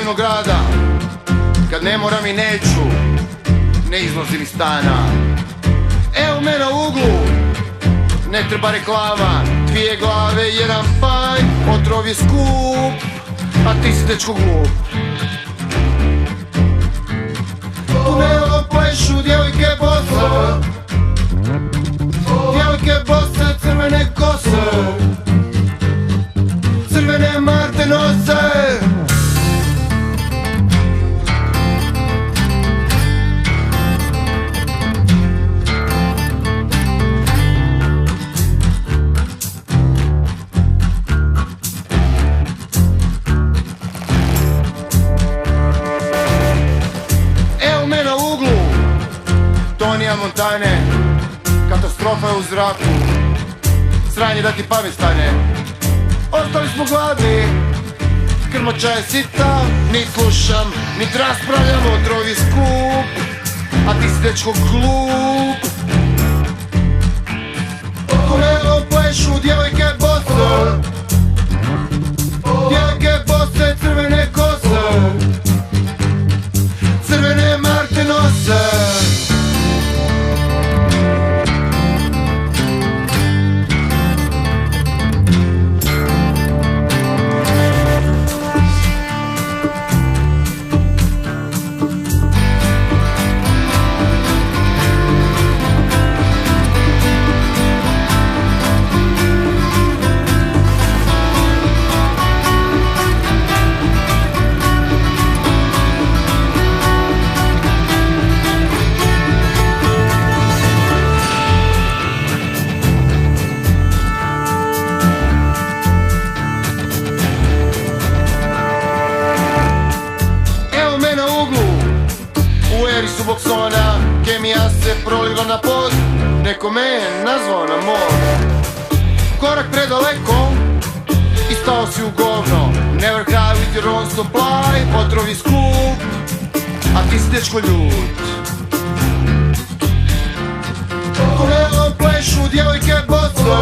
divnog grada, kad ne moram i neću, ne izlazim iz stana. Evo me na uglu, ne treba reklama, 2 glave, 1 paj, otrov je skup, a ti si dečko glup. Tunelom plešu djevojke bose, djevojke bose, crvene kose, crvene Marte nose. Tonija Montane, katastrofa je u zraku, sranje da ti pamet stane. Ostali smo gladni, krmača je sita, nit slušam, nit raspravljam, otrov je skup, a ti si dečko glup. Tunelom plešu djevojke bose, djevojke bose, crvene kose, crvene Marte nose. Suboksona, kemija se proliva na pod, neko me je nazvao na mod. Korak predaleko i stao si u govno, never cry with your own supply, otrov je skup, a ti si dečko ljut. Tunelom plešu djevojke bose,